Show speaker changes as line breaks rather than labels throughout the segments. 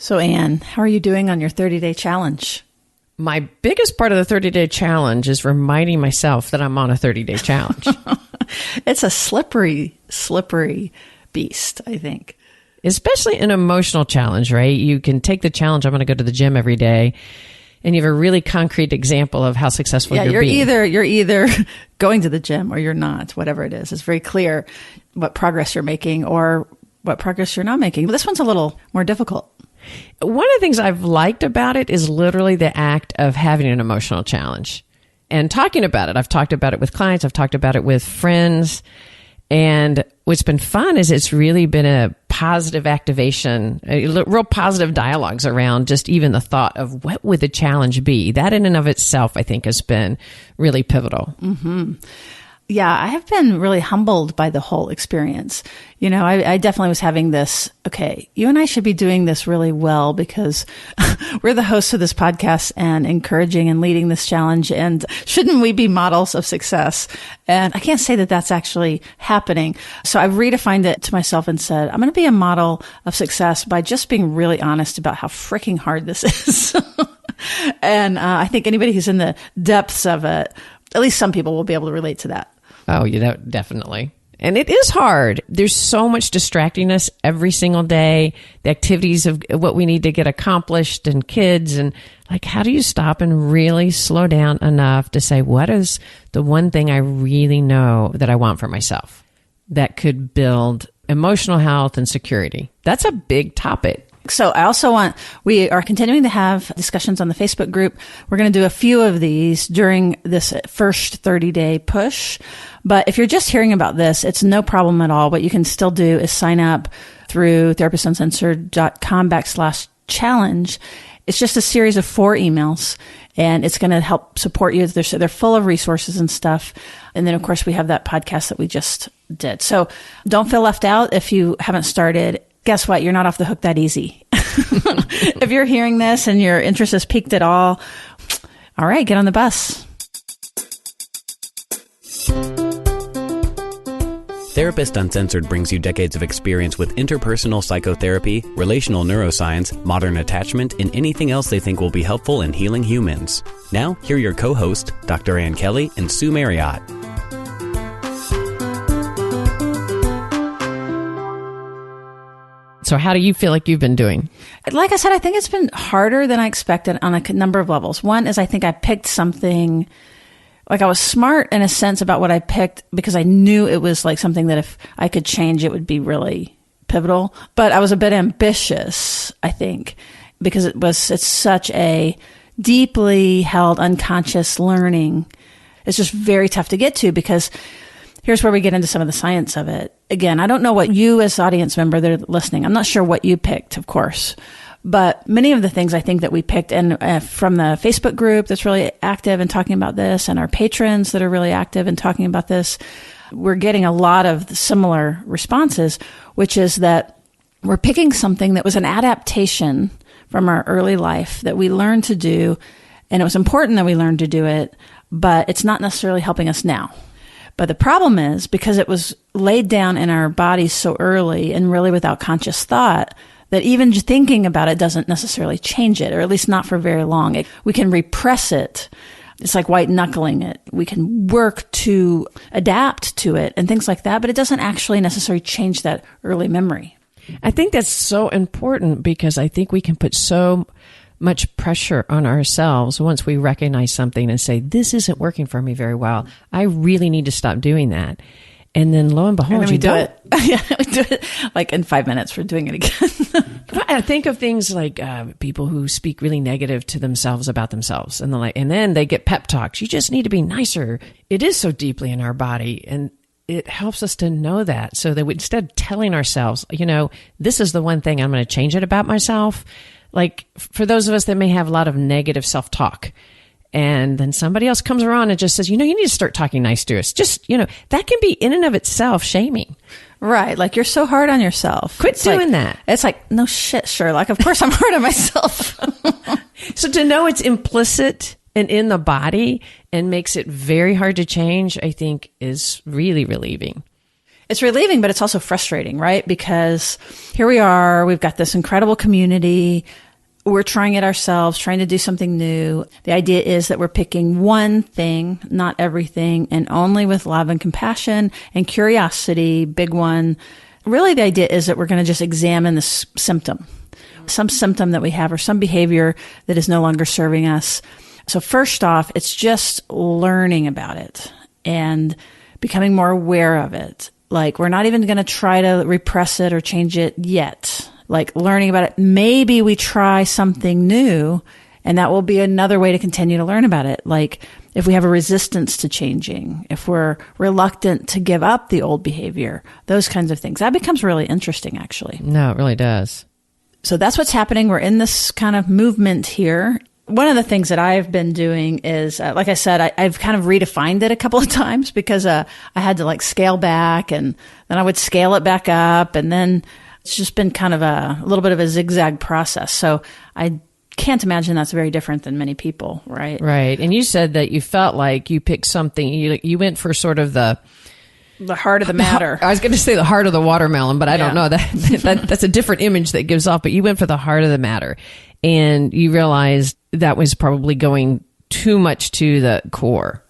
So, Anne, how are you doing on your 30-day challenge?
My biggest part of the 30-day challenge is reminding myself that I'm on a 30-day challenge.
It's a slippery beast, I think.
Especially an emotional challenge, right? You can take the challenge, I'm going to go to the gym every day, and you have a really concrete example of how successful you're being.
You're either going to the gym or you're not, whatever it is. It's very clear what progress you're making or what progress you're not making. But this one's a little more difficult.
One of the things I've liked about it is literally the act of having an emotional challenge and talking about it. I've talked about it with clients. I've talked about it with friends. And what's been fun is it's really been a positive activation, real positive dialogues around just even the thought of what would the challenge be. That in and of itself, I think, has been really pivotal.
Mm-hmm. Yeah, I have been really humbled by the whole experience. You know, I definitely was having this, okay, you and I should be doing this really well because we're the hosts of this podcast and encouraging and leading this challenge. And shouldn't we be models of success? And I can't say that that's actually happening. So I've redefined it to myself and said, I'm going to be a model of success by just being really honest about how freaking hard this is. And I think anybody who's in the depths of it, at least some people will be able to relate to that.
Oh, definitely. And it is hard. There's so much distracting us every single day, the activities of what we need to get accomplished and kids. And like, how do you stop and really slow down enough to say, what is the one thing I really know that I want for myself that could build emotional health and security? That's a big topic.
So I also we are continuing to have discussions on the Facebook group. We're going to do a few of these during this first 30-day push. But if you're just hearing about this, it's no problem at all. What you can still do is sign up through therapistuncensored.com/challenge. It's just a series of 4 emails, and it's going to help support you. They're full of resources and stuff. And then, of course, we have that podcast that we just did. So don't feel left out if you haven't started. Guess what? You're not off the hook that easy. If you're hearing this and your interest is piqued at all right, get on the bus.
Therapist Uncensored brings you decades of experience with interpersonal psychotherapy, relational neuroscience, modern attachment, and anything else they think will be helpful in healing humans. Now, here are your co-hosts, Dr. Ann Kelley and Sue Marriott.
So how do you feel like you've been doing?
Like I said, I think it's been harder than I expected on a number of levels. One is I think I picked something, like I was smart in a sense about what I picked because I knew it was like something that if I could change, it would be really pivotal. But I was a bit ambitious, I think, because it's such a deeply held unconscious learning. It's just very tough to get to because here's where we get into some of the science of it. Again, I don't know what you as audience member that are listening, I'm not sure what you picked, of course, but many of the things I think that we picked and from the Facebook group that's really active in talking about this and our patrons that are really active in talking about this, we're getting a lot of similar responses, which is that we're picking something that was an adaptation from our early life that we learned to do, and it was important that we learned to do it, but it's not necessarily helping us now. But the problem is because it was laid down in our bodies so early and really without conscious thought that even thinking about it doesn't necessarily change it, or at least not for very long. We can repress it. It's like white knuckling it. We can work to adapt to it and things like that, but it doesn't actually necessarily change that early memory.
I think that's so important because I think we can put so much pressure on ourselves once we recognize something and say, this isn't working for me very well. I really need to stop doing that. And then lo and behold,
and then we do it. Yeah, we do it like in 5 minutes. We're doing it again.
I think of things like people who speak really negative to themselves about themselves, and then they get pep talks. You just need to be nicer. It is so deeply in our body, and it helps us to know that, so that instead of telling ourselves, this is the one thing I'm going to change it about myself. Like for those of us that may have a lot of negative self-talk, and then somebody else comes around and just says, you need to start talking nice to us. Just, that can be in and of itself shaming.
Right. Like you're so hard on yourself.
Quit doing that.
It's like, no shit, Sherlock. Of course I'm hard on myself.
So to know it's implicit and in the body and makes it very hard to change, I think is really relieving.
It's relieving, but it's also frustrating, right? Because here we are, we've got this incredible community. We're trying it ourselves, trying to do something new. The idea is that we're picking one thing, not everything, and only with love and compassion and curiosity, big one. Really, the idea is that we're going to just examine this symptom, some symptom that we have or some behavior that is no longer serving us. So first off, it's just learning about it and becoming more aware of it. Like, we're not even going to try to repress it or change it yet. Like, learning about it. Maybe we try something new, and that will be another way to continue to learn about it. Like, if we have a resistance to changing, if we're reluctant to give up the old behavior, those kinds of things. That becomes really interesting, actually.
No, it really does.
So that's what's happening. We're in this kind of movement here. One of the things that I've been doing is, like I said, I've kind of redefined it a couple of times because I had to like scale back, and then I would scale it back up, and then it's just been kind of a little bit of a zigzag process. So I can't imagine that's very different than many people, right?
Right. And you said that you felt like you picked something, you went for sort of the
heart of the matter.
I was going to say the heart of the watermelon, but I don't know. That's a different image that gives off, but you went for the heart of the matter. And you realized that was probably going too much to the core.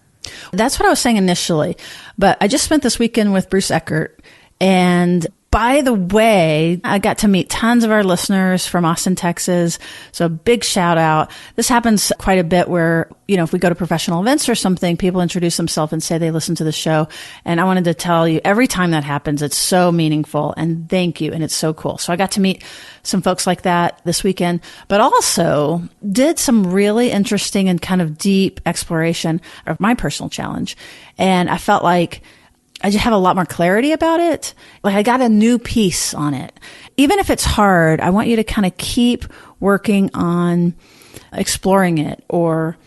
That's what I was saying initially. But I just spent this weekend with Bruce Eckert. And by the way, I got to meet tons of our listeners from Austin, Texas. So a big shout out. This happens quite a bit where, if we go to professional events or something, people introduce themselves and say they listen to the show. And I wanted to tell you, every time that happens, it's so meaningful, and thank you. And it's so cool. So I got to meet some folks like that this weekend, but also did some really interesting and kind of deep exploration of my personal challenge. And I felt like I just have a lot more clarity about it. Like, I got a new piece on it. Even if it's hard, I want you to kind of keep working on exploring it or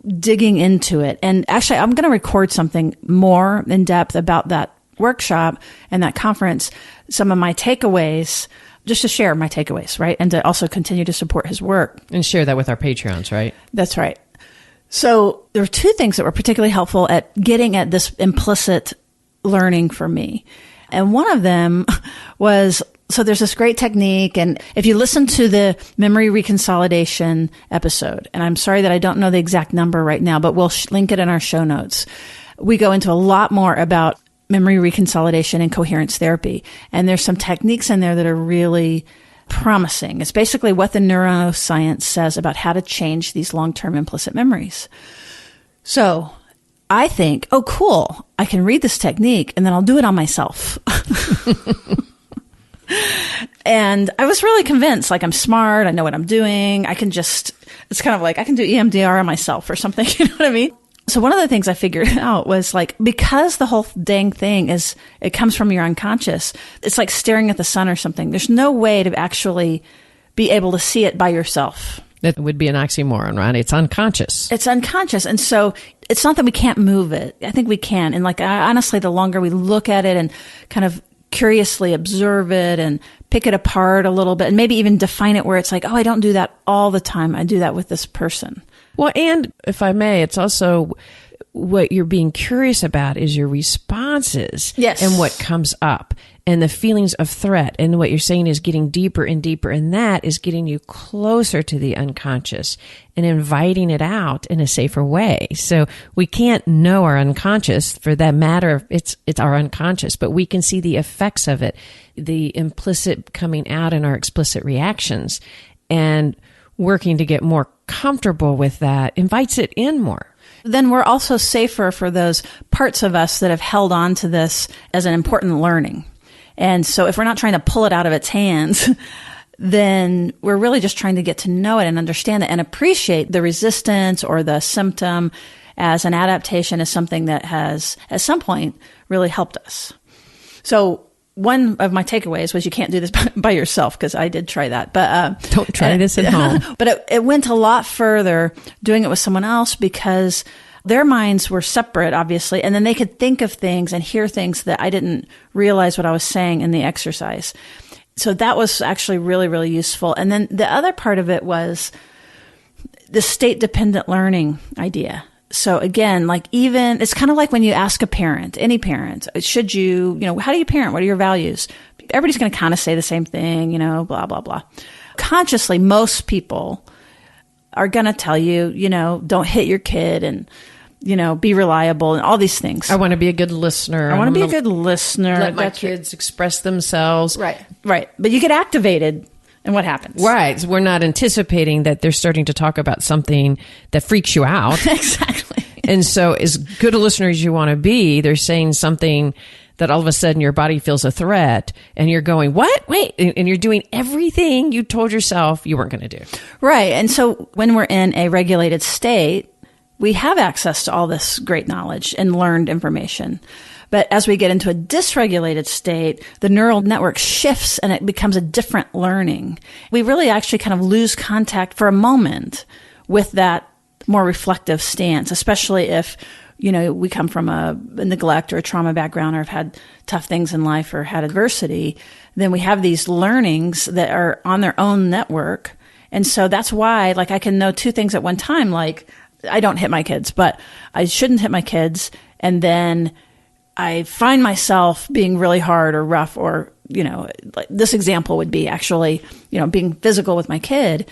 digging into it. And actually, I'm going to record something more in depth about that workshop and that conference, some of my takeaways, just to share my takeaways, right? And to also continue to support his work.
And share that with our Patreons, right?
That's right. So there were two things that were particularly helpful at getting at this implicit learning for me. And one of them was, so there's this great technique. And if you listen to the memory reconsolidation episode, and I'm sorry that I don't know the exact number right now, but we'll link it in our show notes. We go into a lot more about memory reconsolidation and coherence therapy. And there's some techniques in there that are really promising. It's basically what the neuroscience says about how to change these long-term implicit memories. So I think, oh, cool, I can read this technique and then I'll do it on myself. And I was really convinced, like, I'm smart, I know what I'm doing, it's kind of like I can do EMDR on myself or something, you know what I mean? So one of the things I figured out was, like, because the whole dang thing it comes from your unconscious, it's like staring at the sun or something. There's no way to actually be able to see it by yourself.
That would be an oxymoron, right? It's unconscious.
It's unconscious. And so it's not that we can't move it. I think we can. And honestly, the longer we look at it and kind of curiously observe it and pick it apart a little bit and maybe even define it where it's like, oh, I don't do that all the time. I do that with this person.
Well, and if I may, it's also what you're being curious about is your responses.
Yes.
And what comes up and the feelings of threat. And what you're saying is getting deeper and deeper. And that is getting you closer to the unconscious and inviting it out in a safer way. So we can't know our unconscious, for that matter. It's our unconscious, but we can see the effects of it, the implicit coming out in our explicit reactions, and working to get more comfortable with that invites it in more.
Then we're also safer for those parts of us that have held on to this as an important learning. And so if we're not trying to pull it out of its hands, then we're really just trying to get to know it and understand it and appreciate the resistance or the symptom as an adaptation, as something that has, at some point, really helped us. So one of my takeaways was you can't do this by yourself, because I did try that. But
don't try this at home.
But it went a lot further doing it with someone else, because their minds were separate, obviously, and then they could think of things and hear things that I didn't realize what I was saying in the exercise. So that was actually really, really useful. And then the other part of it was the state-dependent learning idea. So again, like even, it's kind of like when you ask a parent, any parent, should you, how do you parent? What are your values? Everybody's going to kind of say the same thing, blah, blah, blah. Consciously, most people are going to tell you, don't hit your kid and, be reliable and all these things.
I want to be a good listener.
I want to be a good listener.
Let my kids express themselves.
Right. But you get activated. And what happens?
Right. So we're not anticipating that they're starting to talk about something that freaks you out.
Exactly.
And so as good a listener as you want to be, they're saying something that all of a sudden your body feels a threat and you're going, what? Wait. And you're doing everything you told yourself you weren't going to do.
Right. And so when we're in a regulated state, we have access to all this great knowledge and learned information. But as we get into a dysregulated state, the neural network shifts and it becomes a different learning. We really actually kind of lose contact for a moment with that more reflective stance, especially if, we come from a neglect or a trauma background or have had tough things in life or had adversity. Then we have these learnings that are on their own network. And so that's why, like, I can know two things at one time. Like, I don't hit my kids, but I shouldn't hit my kids. And then I find myself being really hard or rough or, like this example would be actually, being physical with my kid,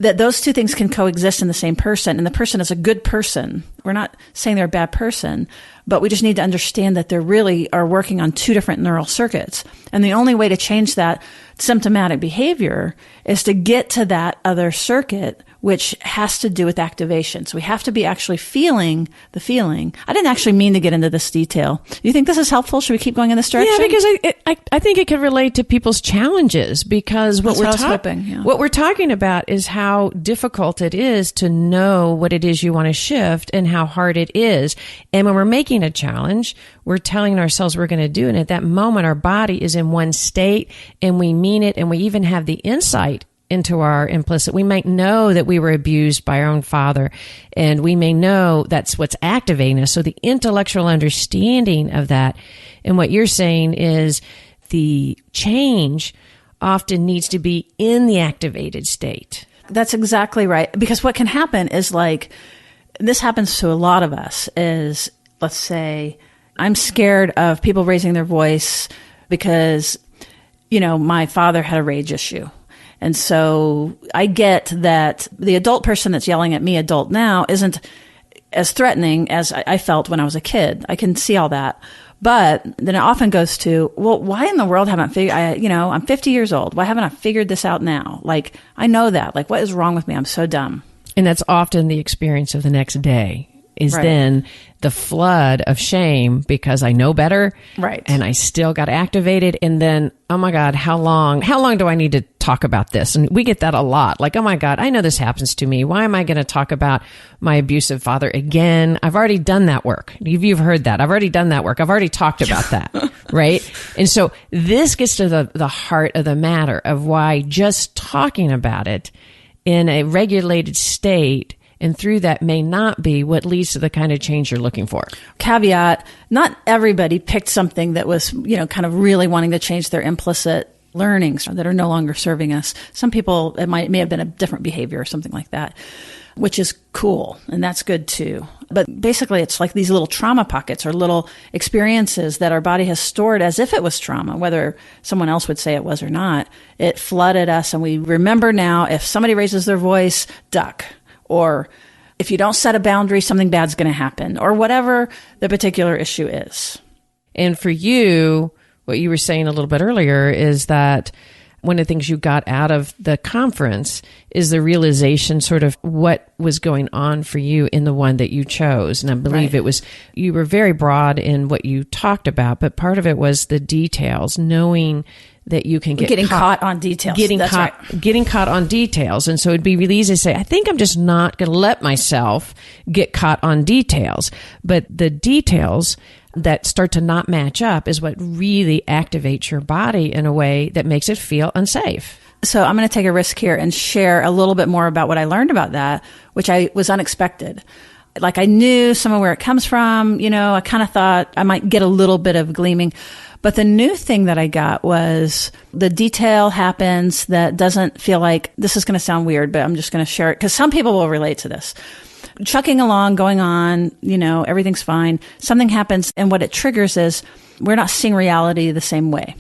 that those two things can coexist in the same person. And the person is a good person. We're not saying they're a bad person, but we just need to understand that they really are working on two different neural circuits. And the only way to change that symptomatic behavior is to get to that other circuit, which has to do with activation. So we have to be actually feeling the feeling. I didn't actually mean to get into this detail. Do you think this is helpful? Should we keep going in this direction?
Yeah, because I think it could relate to people's challenges because what we're talking about is how difficult it is to know what it is you want to shift and how hard it is. And when we're making a challenge, we're telling ourselves we're going to do it. And at that moment, our body is in one state and we mean it and we even have the insight into our implicit. We might know that we were abused by our own father, and we may know that's what's activating us. So the intellectual understanding of that, and what you're saying is the change often needs to be in the activated state.
That's exactly right. Because what can happen is this happens to a lot of us is, let's say, I'm scared of people raising their voice because, my father had a rage issue. And so I get that the adult person that's yelling at me, adult now, isn't as threatening as I felt when I was a kid. I can see all that. But then it often goes to, well, why in the world haven't I figured, I'm 50 years old. Why haven't I figured this out now? Like, I know that. Like, what is wrong with me? I'm so dumb.
And that's often the experience of the next day is right. Then the flood of shame because I know better.
Right.
And I still got activated. And then, oh my God, how long do I need to talk about this? And we get that a lot. Like, oh my God, I know this happens to me. Why am I going to talk about my abusive father again? I've already done that work. You've heard that. I've already done that work. I've already talked about that. Right. And so this gets to the heart of the matter of why just talking about it in a regulated state and through that may not be what leads to the kind of change you're looking for. Caveat,
not everybody picked something that was, kind of really wanting to change their implicit learnings that are no longer serving us. Some people, it may have been a different behavior or something like that, which is cool. And that's good too. But basically it's like these little trauma pockets or little experiences that our body has stored as if it was trauma, whether someone else would say it was or not. It flooded us and we remember now if somebody raises their voice, duck. Or if you don't set a boundary, something bad's going to happen, or whatever the particular issue is.
And for you, what you were saying a little bit earlier is that one of the things you got out of the conference is the realization sort of what was going on for you in the one that you chose. And I believe It was, you were very broad in what you talked about, but part of it was the details, knowing that you can
getting caught on details.
Getting caught on details. And so it'd be really easy to say, I think I'm just not going to let myself get caught on details. But the details that start to not match up is what really activates your body in a way that makes it feel unsafe.
So I'm going to take a risk here and share a little bit more about what I learned about that, which was unexpected. Like I knew some of where it comes from, I kind of thought I might get a little bit of gleaming. But the new thing that I got was the detail happens that doesn't feel like, this is going to sound weird, but I'm just going to share it because some people will relate to this. chucking along, going on, everything's fine. Something happens, and what it triggers is we're not seeing reality the same way.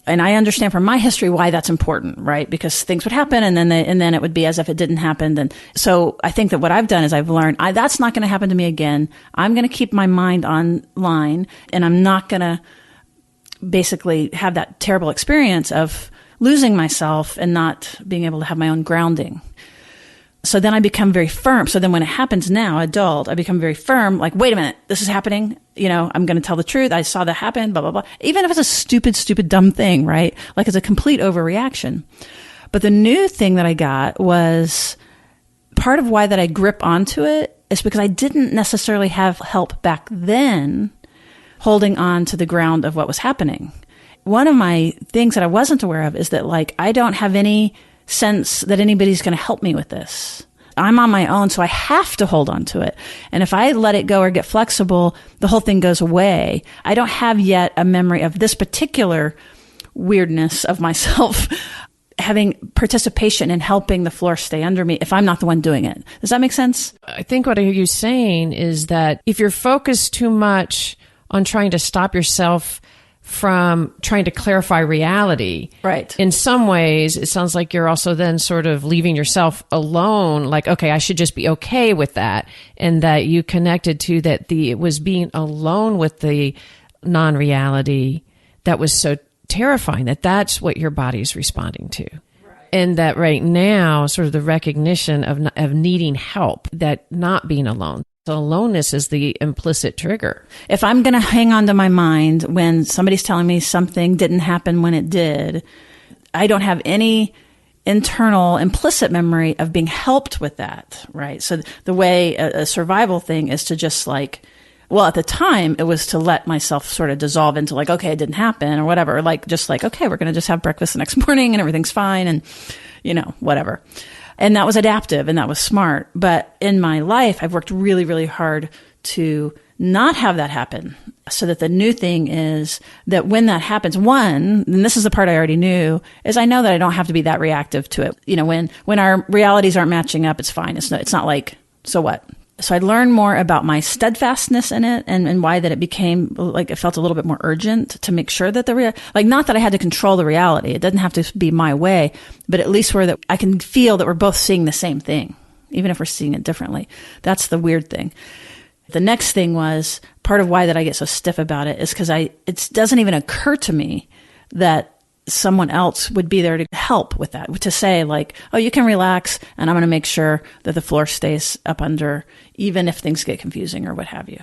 And I understand from my history why that's important, right? Because things would happen, and then it would be as if it didn't happen. And so I think that what I've done is I've learned that's not going to happen to me again. I'm going to keep my mind online, and I'm not going to basically have that terrible experience of losing myself and not being able to have my own grounding. So then I become very firm. So then when it happens now, adult, I become very firm, like, wait a minute, this is happening. I'm going to tell the truth. I saw that happen, blah, blah, blah. Even if it's a stupid, dumb thing, right? Like it's a complete overreaction. But the new thing that I got was part of why that I grip onto it is because I didn't necessarily have help back then holding on to the ground of what was happening. One of my things that I wasn't aware of is that, like, I don't have any sense that anybody's going to help me with this. I'm on my own, so I have to hold on to it. And if I let it go or get flexible, the whole thing goes away. I don't have yet a memory of this particular weirdness of myself having participation in helping the floor stay under me if I'm not the one doing it. Does that make sense?
I think what I hear you saying is that if you're focused too much on trying to stop yourself from trying to clarify reality.
Right.
In some ways, it sounds like you're also then sort of leaving yourself alone, like, okay, I should just be okay with that. And that you connected to that it was being alone with the non-reality that was so terrifying, that's what your body's responding to. Right. And that right now, sort of the recognition of needing help, that not being alone. So aloneness is the implicit trigger.
If I'm going to hang on to my mind when somebody's telling me something didn't happen when it did, I don't have any internal implicit memory of being helped with that, right? So the way a survival thing is to just like, well, at the time it was to let myself sort of dissolve into like, okay, it didn't happen or whatever. Like, just like, okay, we're going to just have breakfast the next morning and everything's fine and, whatever. And that was adaptive and that was smart. But in my life, I've worked really, really hard to not have that happen. So that the new thing is that when that happens, one, and this is the part I already knew, is I know that I don't have to be that reactive to it. When our realities aren't matching up, it's fine. It's not like, so what? So I learned more about my steadfastness in it and why that it became like it felt a little bit more urgent to make sure that not that I had to control the reality. It doesn't have to be my way, but at least that I can feel that we're both seeing the same thing, even if we're seeing it differently. That's the weird thing. The next thing was part of why that I get so stiff about it is because it doesn't even occur to me that someone else would be there to help with that, to say like, oh, you can relax and I'm going to make sure that the floor stays up under, even if things get confusing or what have you.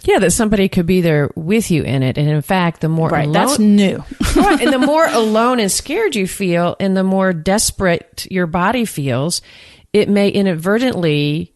Yeah, that somebody could be there with you in it. And in fact, the more alone,
that's new.
Right, and the more alone and scared you feel and the more desperate your body feels, it may inadvertently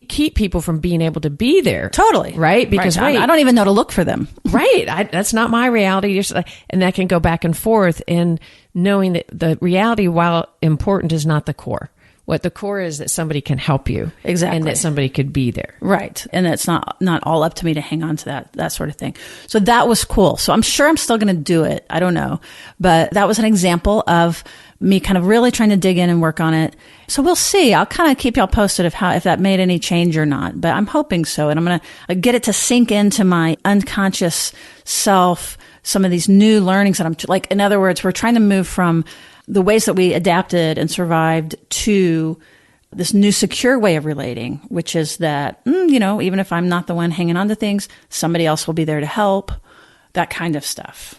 keep people from being able to be there.
Totally.
Right? Because
right. I don't even know to look for them.
Right. That's not my reality. And that can go back and forth. And knowing that the reality, while important, is not the core. What the core is that somebody can help you.
Exactly.
And that somebody could be there.
Right. And it's not all up to me to hang on to that sort of thing. So that was cool. So I'm sure I'm still going to do it. I don't know. But that was an example of me kind of really trying to dig in and work on it. So we'll see. I'll kind of keep y'all posted of if that made any change or not, but I'm hoping so. And I'm going to get it to sink into my unconscious self, some of these new learnings that like, in other words, we're trying to move from the ways that we adapted and survived to this new secure way of relating, which is that, even if I'm not the one hanging on to things, somebody else will be there to help, that kind of stuff.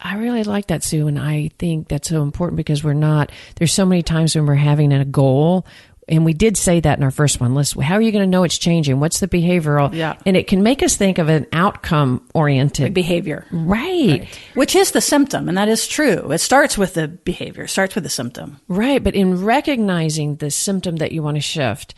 I really like that, Sue, and I think that's so important because there's so many times when we're having a goal, and we did say that in our first one. How are you going to know it's changing? What's the behavioral?
Yeah.
And it can make us think of an outcome-oriented
behavior.
Right.
Which is the symptom, and that is true. It starts with the behavior, starts with the symptom.
Right, but in recognizing the symptom that you want to shift,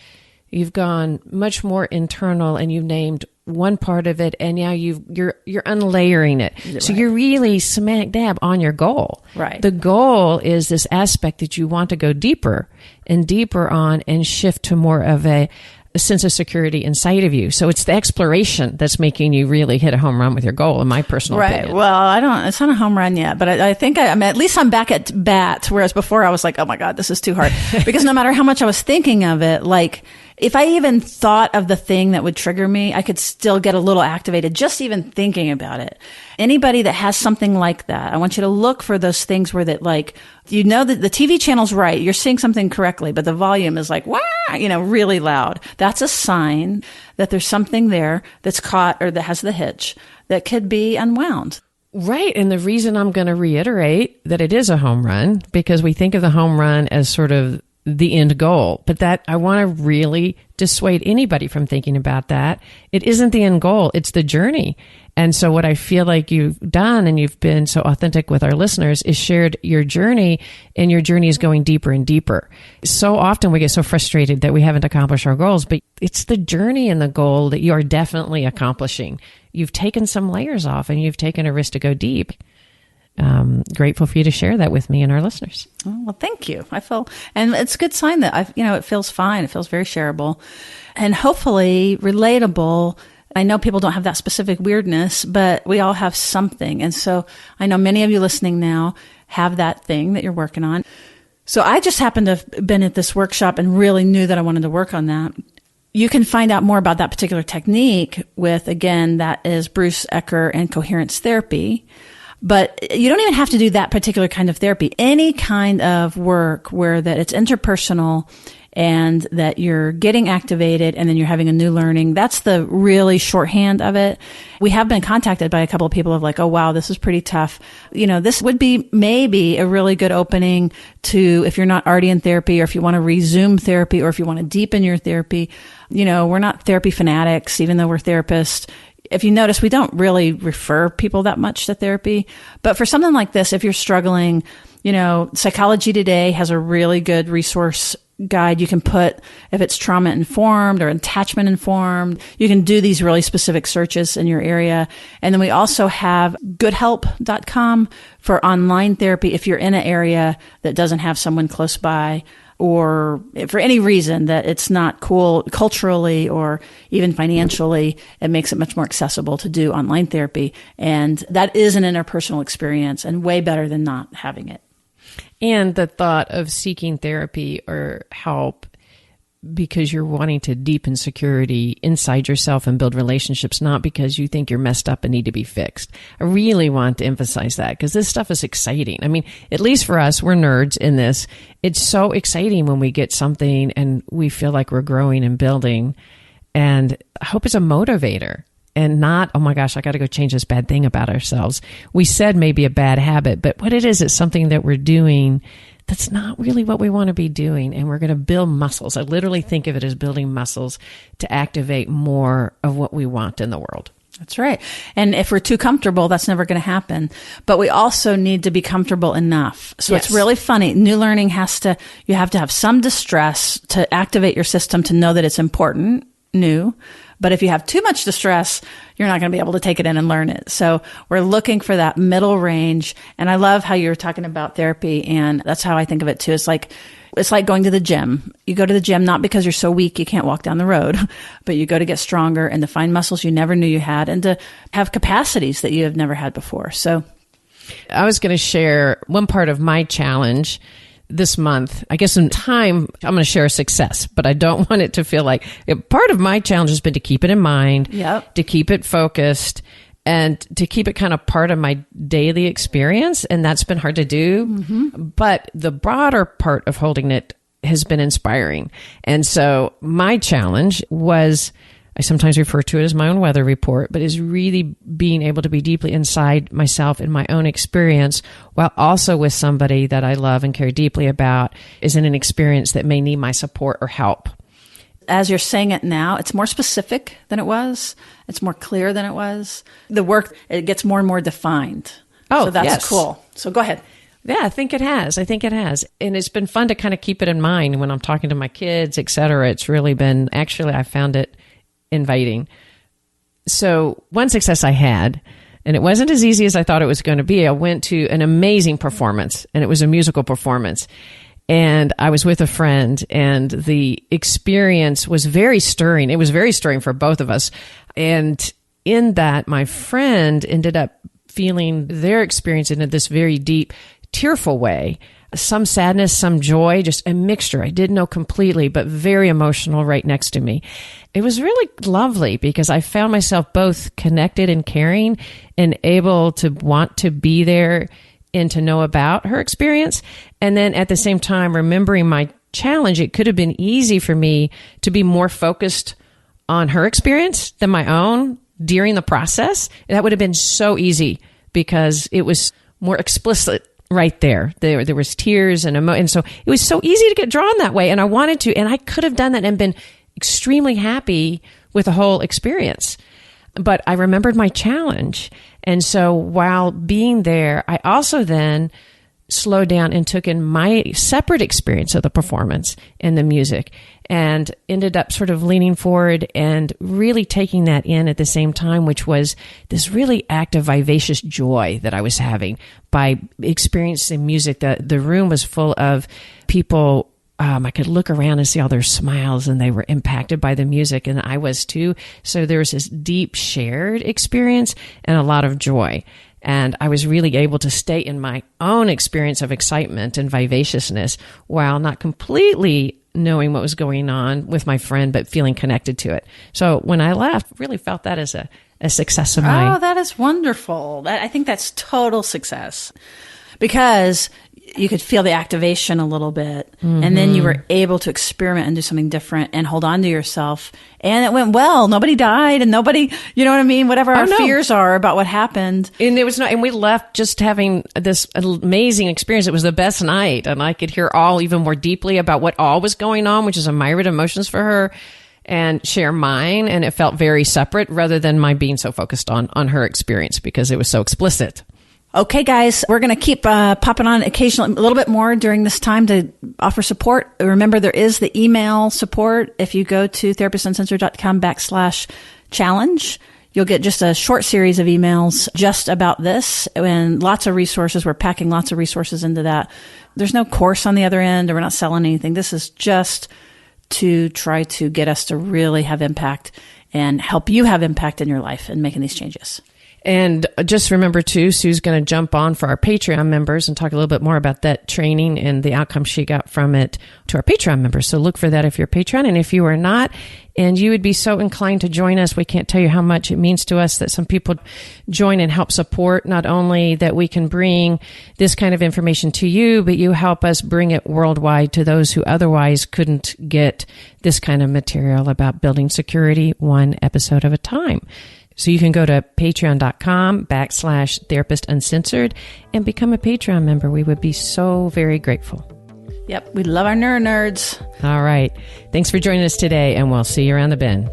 you've gone much more internal and you've named one part of it, and now you're unlayering it.
Right.
So you're really smack dab on your goal.
Right.
The goal is this aspect that you want to go deeper and deeper on and shift to more of a sense of security inside of you. So it's the exploration that's making you really hit a home run with your goal, in my personal opinion.
Well, it's not a home run yet, but I think at least I'm back at bat, whereas before I was like, oh my God, this is too hard. Because no matter how much I was thinking of it, like, if I even thought of the thing that would trigger me, I could still get a little activated just even thinking about it. Anybody that has something like that, I want you to look for those things where that, like, you know that the TV channel's right, you're seeing something correctly, but the volume is like, wah, really loud. That's a sign that there's something there that's caught or that has the hitch that could be unwound.
Right. And the reason I'm going to reiterate that it is a home run, because we think of the home run as sort of the end goal, but that I want to really dissuade anybody from thinking about that. It isn't the end goal. It's the journey. And so what I feel like you've done, and you've been so authentic with our listeners, is shared your journey, and your journey is going deeper and deeper. So often we get so frustrated that we haven't accomplished our goals, but it's the journey and the goal that you are definitely accomplishing. You've taken some layers off, and you've taken a risk to go deep. Grateful for you to share that with me and our listeners.
Oh, well, thank you. And it's a good sign that it feels fine. It feels very shareable and hopefully relatable. I know people don't have that specific weirdness, but we all have something. And so I know many of you listening now have that thing that you're working on. So I just happened to have been at this workshop and really knew that I wanted to work on that. You can find out more about that particular technique with, again, that is Bruce Ecker and coherence therapy. But you don't even have to do that particular kind of therapy. Any kind of work where that it's interpersonal and that you're getting activated and then you're having a new learning. That's the really shorthand of it. We have been contacted by a couple of people of like, oh, wow, this is pretty tough. This would be maybe a really good opening to, if you're not already in therapy, or if you want to resume therapy, or if you want to deepen your therapy. We're not therapy fanatics, even though we're therapists. If you notice, we don't really refer people that much to therapy. But for something like this, if you're struggling, Psychology Today has a really good resource guide you can put, if it's trauma informed or attachment informed. You can do these really specific searches in your area. And then we also have goodhelp.com for online therapy if you're in an area that doesn't have someone close by, or for any reason that it's not cool culturally or even financially. It makes it much more accessible to do online therapy. And that is an interpersonal experience and way better than not having it.
And the thought of seeking therapy or help because you're wanting to deepen security inside yourself and build relationships, not because you think you're messed up and need to be fixed. I really want to emphasize that, because this stuff is exciting. I mean, at least for us, we're nerds in this. It's so exciting when we get something and we feel like we're growing and building. And I hope it's a motivator and not, oh my gosh, I got to go change this bad thing about ourselves. We said maybe a bad habit, but what it is, it's something that we're doing that's not really what we want to be doing. And we're going to build muscles. I literally think of it as building muscles to activate more of what we want in the world.
That's right. And if we're too comfortable, that's never going to happen. But we also need to be comfortable enough. So It's really funny. New learning you have to have some distress to activate your system to know that it's important, new. But if you have too much distress, you're not going to be able to take it in and learn it. So we're looking for that middle range. And I love how you're talking about therapy. And that's how I think of it too. It's like going to the gym. You go to the gym not because you're so weak you can't walk down the road, but you go to get stronger and to find muscles you never knew you had and to have capacities that you have never had before. So
I was going to share one part of my challenge this month. I guess in time, I'm going to share a success, but I don't want it to feel like part of my challenge has been to keep it in mind, to keep it focused, and to keep it kind of part of my daily experience. And that's been hard to do. Mm-hmm. But the broader part of holding it has been inspiring. And so my challenge was, I sometimes refer to it as my own weather report, but is really being able to be deeply inside myself in my own experience, while also with somebody that I love and care deeply about is in an experience that may need my support or help.
As you're saying it now, it's more specific than it was. It's more clear than it was. The work, it gets more and more defined.
Oh,
so that's
yes.
Cool. So go ahead.
Yeah, I think it has. And it's been fun to kind of keep it in mind when I'm talking to my kids, et cetera. It's really been, I found it inviting. So one success I had, and it wasn't as easy as I thought it was going to be. I went to an amazing performance, and it was a musical performance. And I was with a friend, and the experience was very stirring. It was very stirring for both of us. And in that, my friend ended up feeling their experience in this very deep, tearful way. some sadness, some joy, just a mixture. I didn't know completely, but very emotional right next to me. It was really lovely because I found myself both connected and caring and able to want to be there and to know about her experience. And then at the same time, remembering my challenge, it could have been easy for me to be more focused on her experience than my own during the process. That would have been so easy because it was more explicit right there. There was tears and so it was so easy to get drawn that way. And I wanted to, and I could have done that and been extremely happy with the whole experience. But I remembered my challenge. And so while being there, I also then slowed down and took in my separate experience of the performance and the music and ended up sort of leaning forward and really taking that in at the same time, which was this really active, vivacious joy that I was having by experiencing music. The room was full of people. I could look around and see all their smiles, and they were impacted by the music, and I was too. So there was this deep shared experience and a lot of joy. And I was really able to stay in my own experience of excitement and vivaciousness while not completely knowing what was going on with my friend, but feeling connected to it. So when I left, really felt that as a success of mine.
Oh, that is wonderful. I think that's total success because you could feel the activation a little bit, and then you were able to experiment and do something different and hold on to yourself. And it went well. Nobody died, and nobody, you know what I mean? Whatever our fears are about what happened.
And it was and we left just having this amazing experience. It was the best night, and I could hear all even more deeply about what all was going on, which is a myriad of emotions for her, and share mine. And it felt very separate rather than my being so focused on her experience because it was so explicit.
Okay, guys, we're going to keep popping on occasionally, a little bit more during this time to offer support. Remember, there is the email support. If you go to therapistuncensored.com/challenge, you'll get just a short series of emails just about this and lots of resources. We're packing lots of resources into that. There's no course on the other end, or we're not selling anything. This is just to try to get us to really have impact and help you have impact in your life and making these changes.
And just remember, too, Sue's going to jump on for our Patreon members and talk a little bit more about that training and the outcome she got from it to our Patreon members. So look for that if you're a Patreon. And if you are not, and you would be so inclined to join us, we can't tell you how much it means to us that some people join and help support, not only that we can bring this kind of information to you, but you help us bring it worldwide to those who otherwise couldn't get this kind of material about building security one episode of a time. So you can go to patreon.com/Therapist Uncensored and become a Patreon member. We would be so very grateful.
Yep, we love our nerds.
All right. Thanks for joining us today, and we'll see you around the bend.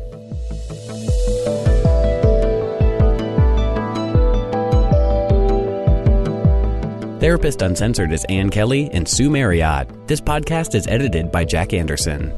Therapist Uncensored is Ann Kelley and Sue Marriott. This podcast is edited by Jack Anderson.